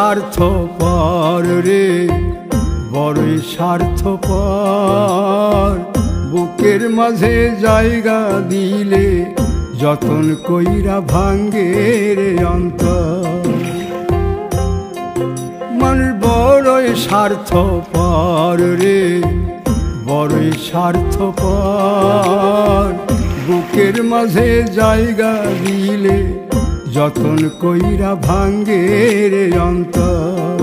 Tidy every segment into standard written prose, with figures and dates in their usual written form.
স্বার্থপর রে, বড়ই স্বার্থপর। বুকের মাঝে জায়গা দিলে যতন কইরা ভাঙ্গে রে অন্তর। মানুষ বড়ই স্বার্থপর রে, বড়ই স্বার্থপর। বুকের মাঝে জায়গা দিলে যতন কইরা ভাঙ্গে রে অন্তর।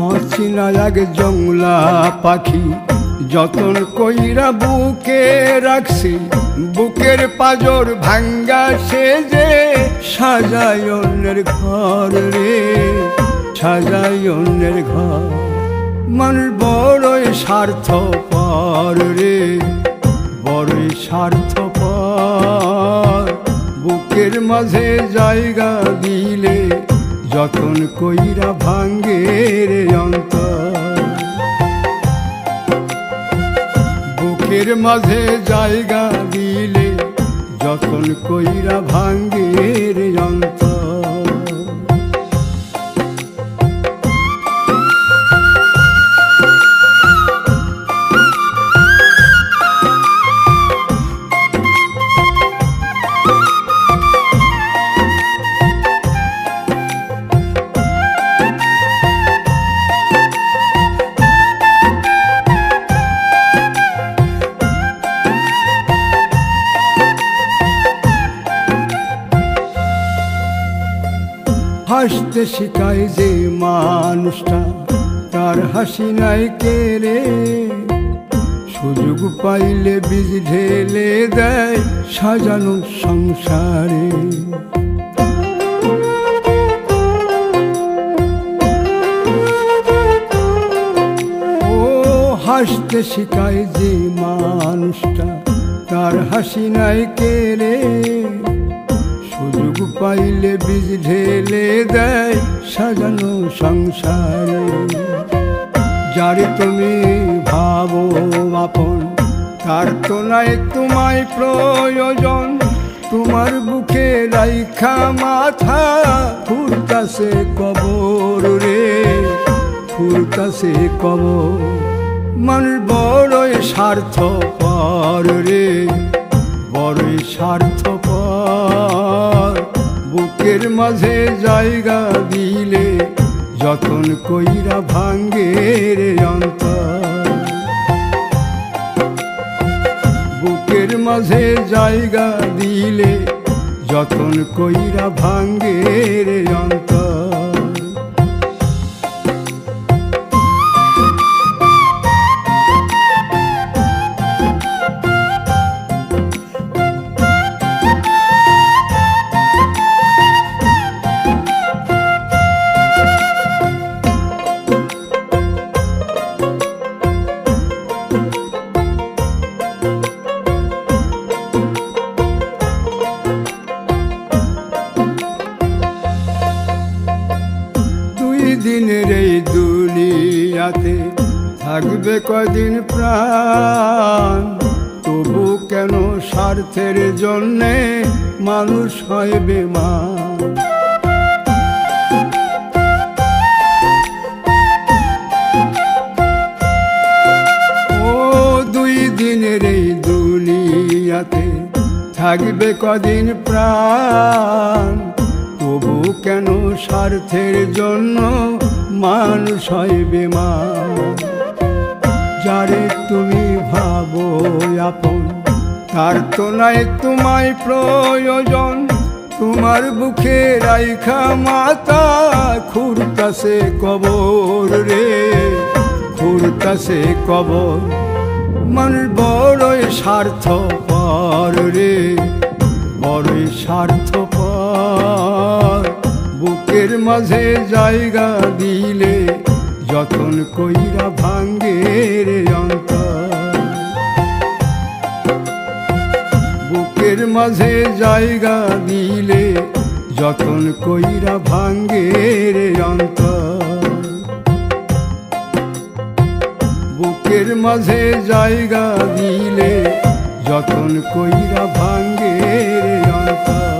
অচিনা এক জংলা পাখি যতন কইরা বুকে রাখছি, বুকের পাজর ভাঙ্গা সে যে সাজায় অন্যের ঘর রে, সাজায় অন্যের ঘর। মানুষ বড়ই স্বার্থপর রে, বড়ই স্বার্থপর। বুকের মাঝে জায়গা দিলে যতন কইরা ভাঙ্গে রে অন্তর। বুকের মাঝে জায়গা দিলে যতন কইরা ভাঙ্গে রে অন্তর। হাসতে শিখায় যে মানুষটা, তার হাসি নাই কেড়ে। সুযোগ পাইলে বীজ ঢেলে দেয় সাজানো সংসারে। ও হাসতে শিখায় যে মানুষটা, তার হাসি নাই কেড়ে। সুযোগ পাইলে বীজ ঢেলে দেয় সাজানো সংসারে। যারে তুমি ভাবো আপন, তার তো নাই তোমায় প্রয়োজন। তোমার বুকে রাইখা মাথা ফুরতাছে কবর রে, ফুরতাছে কবর। মানুষ বড়ই স্বার্থপর রে, বড়ই স্বার্থপর। বুকের মাঝে জায়গা দিলে যতন কইরা ভাঙ্গে রে অন্তর। বুকের মাঝে জায়গা দিলে যতন কইরা ভাঙ্গে রে অন্তর। দিনের এই দুনিয়াতে থাকবে কয়দিন প্রাণ, তবু কেন স্বার্থের জন্যে মানুষ হয় বেমান। ও দুই দিনের এই দুনিয়াতে থাকবে কদিন প্রাণ, তবু কেন স্বার্থের জন্য মানুষ হয় বেমান। যারে তুমি ভাবো আপন, তার তো নাই তোমায় প্রয়োজন। তোমার বুকে রাইখা মাথা খুঁড়তাছে কবর রে, খুঁড়তাছে কবর। মানুষ বড়ই স্বার্থপর রে, বড়ই স্বার্থপর। বুকের মাঝে জায়গা দিলে যতন কইরা ভাঙ্গে রে অন্তর। বুকের মাঝে জায়গা দিলে যতন কইরা ভাঙ্গে রে অন্তর। বুকের মাঝে জায়গা দিলে যতন কইরা ভাঙ্গে রে অন্তর।